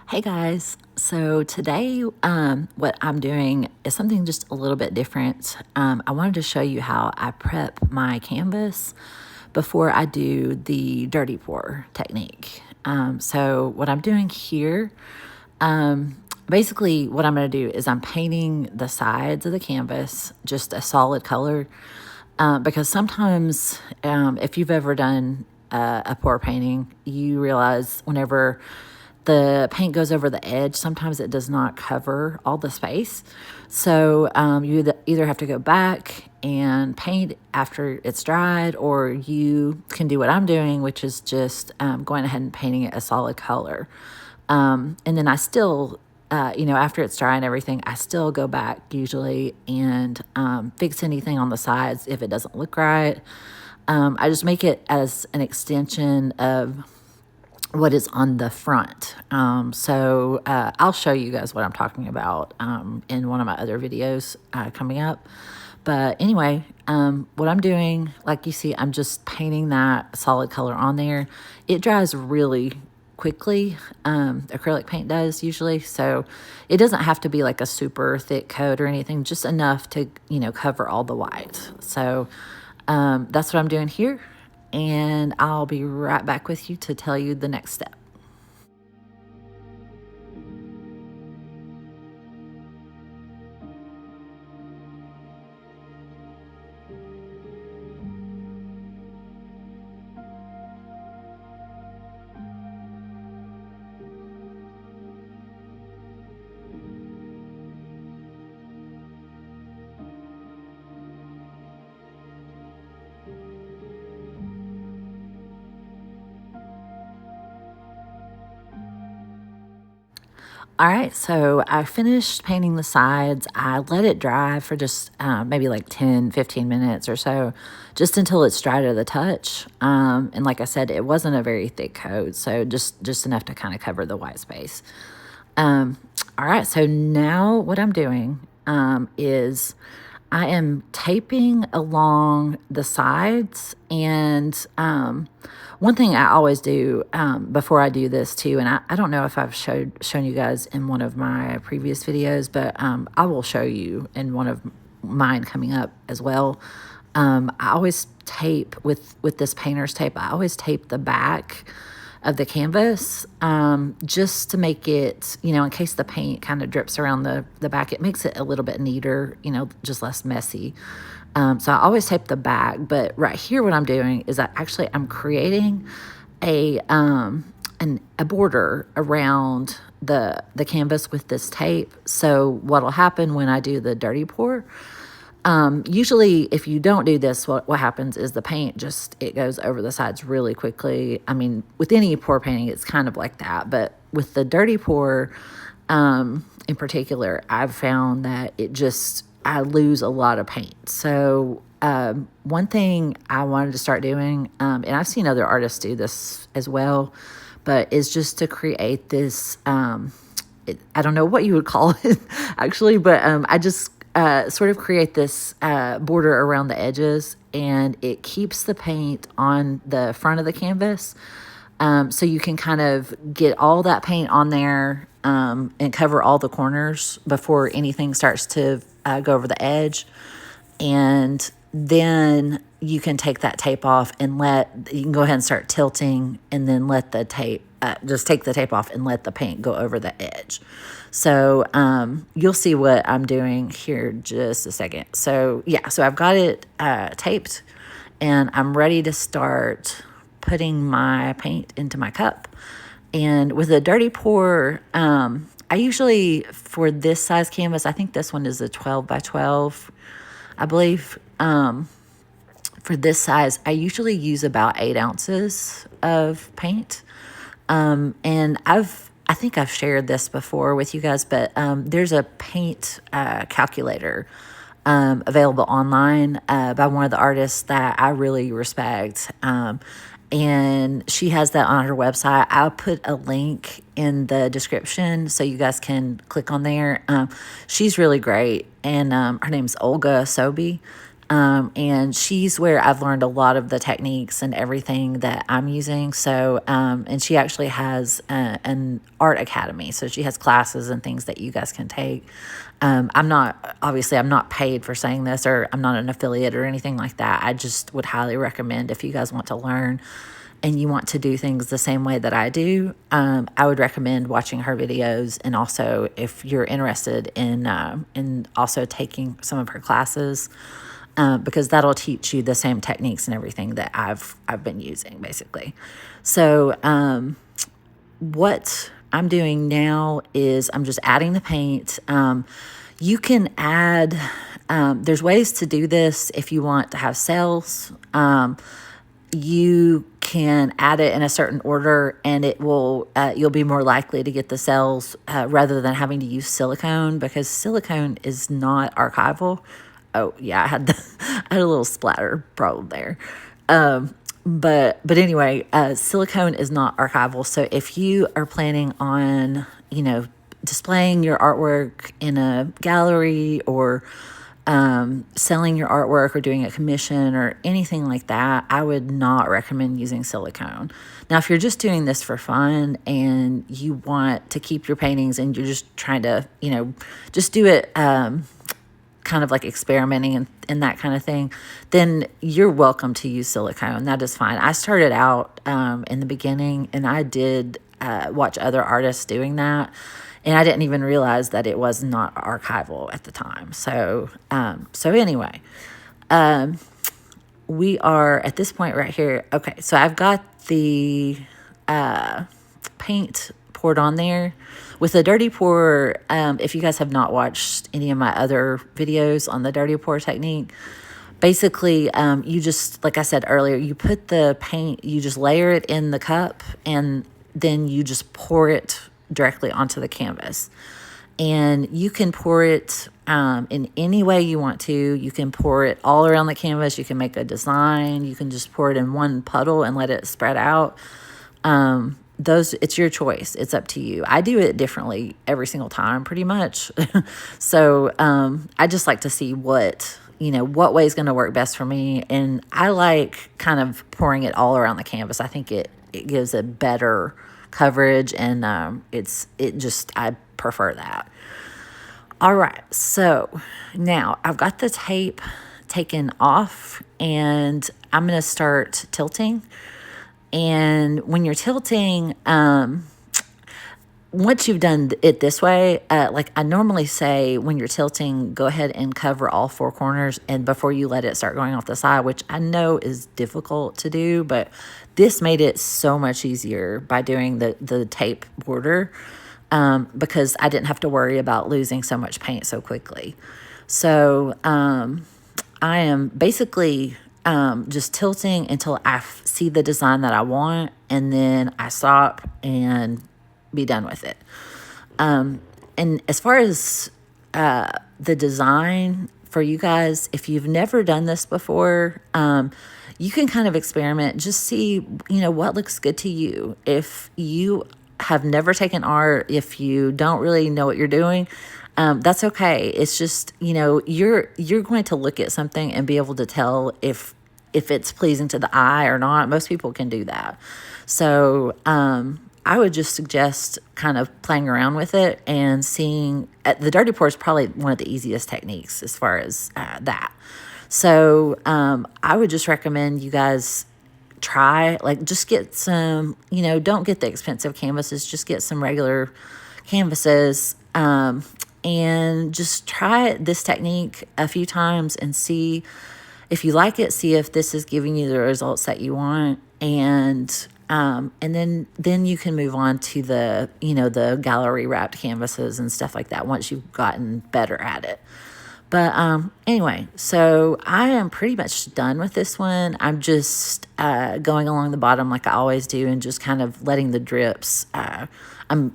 Hey guys, so today what I'm doing is something just a little bit different. I wanted to show you how I prep my canvas before I do the dirty pour technique. So what I'm doing here, basically what I'm going to do is I'm painting the sides of the canvas just a solid color, because sometimes if you've ever done a pour painting, you realize whenever the paint goes over the edge, sometimes it does not cover all the space. So you either have to go back and paint after it's dried, or you can do what I'm doing, which is just going ahead and painting it a solid color. And then I still, after it's dry and everything, I still go back usually and fix anything on the sides if it doesn't look right. I just make it as an extension of what is on the front. So I'll show you guys what I'm talking about in one of my other videos coming up. But anyway, what I'm doing, like you see, I'm just painting that solid color on there. It dries really quickly. Acrylic paint does usually. So it doesn't have to be like a super thick coat or anything, just enough to, cover all the white. So that's what I'm doing here. And I'll be right back with you to tell you the next step. All right, so I finished painting the sides. I let it dry for just maybe like 10, 15 minutes or so, just until it's dry to the touch. And like I said, it wasn't a very thick coat, so just enough to kind of cover the white space. All right, so now what I'm doing is I am taping along the sides. And one thing I always do before I do this too, and I don't know if I've shown you guys in one of my previous videos, but I will show you in one of mine coming up as well. I always tape with this painter's tape. I always tape the back of the canvas just to make it, in case the paint kind of drips around the back, it makes it a little bit neater, just less messy. So I always tape the back, but right here what I'm doing is I'm creating a border around the canvas with this tape. So what'll happen when I do the dirty pour, usually if you don't do this, what happens is the paint it goes over the sides really quickly. I mean, with any pour painting, it's kind of like that, but with the dirty pour, in particular, I've found that I lose a lot of paint. So, one thing I wanted to start doing, and I've seen other artists do this as well, but is just to create this, I don't know what you would call it actually, but I just sort of create this border around the edges, and it keeps the paint on the front of the canvas. So you can kind of get all that paint on there and cover all the corners before anything starts to go over the edge. And then you can take that tape off and you can go ahead and start tilting, and then let the tape, just take the tape off and let the paint go over the edge. So you'll see what I'm doing here just a second. So yeah, so I've got it taped, and I'm ready to start putting my paint into my cup. And with a dirty pour, I usually, for this size canvas, I think this one is a 12 by 12, I believe. For this size, I usually use about 8 ounces of paint. And I think I've shared this before with you guys, but there's a paint calculator available online by one of the artists that I really respect. And she has that on her website. I'll put a link in the description so you guys can click on there. She's really great, and her name's Olga Sobey. And she's where I've learned a lot of the techniques and everything that I'm using. So, and she actually has an art academy. So she has classes and things that you guys can take. I'm not paid for saying this, or I'm not an affiliate or anything like that. I just would highly recommend, if you guys want to learn and you want to do things the same way that I do, I would recommend watching her videos. And also, if you're interested in also taking some of her classes, because that'll teach you the same techniques and everything that I've been using, basically. So what I'm doing now is I'm just adding the paint. You can add, there's ways to do this if you want to have cells. You can add it in a certain order, and it will you'll be more likely to get the cells rather than having to use silicone, because silicone is not archival. Oh yeah, I had a little splatter problem there. But anyway, silicone is not archival. So if you are planning on, displaying your artwork in a gallery, or selling your artwork, or doing a commission or anything like that, I would not recommend using silicone. Now, if you're just doing this for fun and you want to keep your paintings and you're just trying to, just do it kind of like experimenting and that kind of thing, then you're welcome to use silicone. That is fine. I started out in the beginning, and I did watch other artists doing that, and I didn't even realize that it was not archival at the time. So anyway, we are at this point right here. Okay, so I've got the paint poured on there. With the dirty pour, if you guys have not watched any of my other videos on the dirty pour technique, basically, you just, like I said earlier, you put the paint, you just layer it in the cup, and then you just pour it directly onto the canvas. And you can pour it in any way you want to. You can pour it all around the canvas. You can make a design. You can just pour it in one puddle and let it spread out. It's your choice. It's up to you. I do it differently every single time, pretty much. So I just like to see what way is going to work best for me. And I like kind of pouring it all around the canvas. I think it gives a better coverage, and I prefer that. All right, so now I've got the tape taken off, and I'm going to start tilting. And when you're tilting, once you've done it this way, like I normally say, when you're tilting, go ahead and cover all four corners, and before you let it start going off the side, which I know is difficult to do, but this made it so much easier by doing the tape border, because I didn't have to worry about losing so much paint so quickly. So I am basically just tilting until I see the design that I want, and then I stop and be done with it. And as far as the design for you guys, if you've never done this before, you can kind of experiment, just see, what looks good to you. If you have never taken art, if you don't really know what you're doing, that's okay. It's just, you're going to look at something and be able to tell if it's pleasing to the eye or not. Most people can do that. So I would just suggest kind of playing around with it and seeing. The dirty pour is probably one of the easiest techniques as far as that. So I would just recommend you guys try, just get some, don't get the expensive canvases, just get some regular canvases, and just try this technique a few times and see if you like it, see if this is giving you the results that you want. And then you can move on to the gallery wrapped canvases and stuff like that once you've gotten better at it. But anyway, so I am pretty much done with this one. I'm just going along the bottom like I always do, and just kind of letting the drips. I'm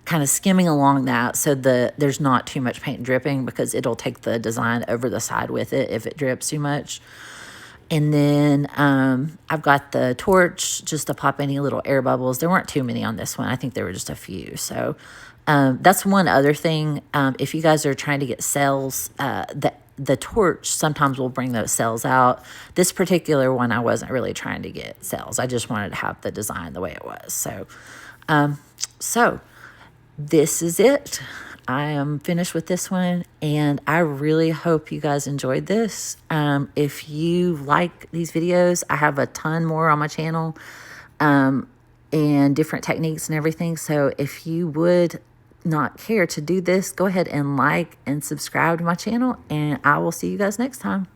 kind of skimming along that so there's not too much paint dripping, because it'll take the design over the side with it if it drips too much. And then I've got the torch just to pop any little air bubbles. There weren't too many on this one. I think there were just a few. So that's one other thing. If you guys are trying to get cells, that the torch sometimes will bring those cells out. This particular one, I wasn't really trying to get cells. I just wanted to have the design the way it was. So this is it. I am finished with this one, and I really hope you guys enjoyed this. If you like these videos, I have a ton more on my channel, and different techniques and everything. So if you would not care to do this, go ahead and like and subscribe to my channel, and I will see you guys next time.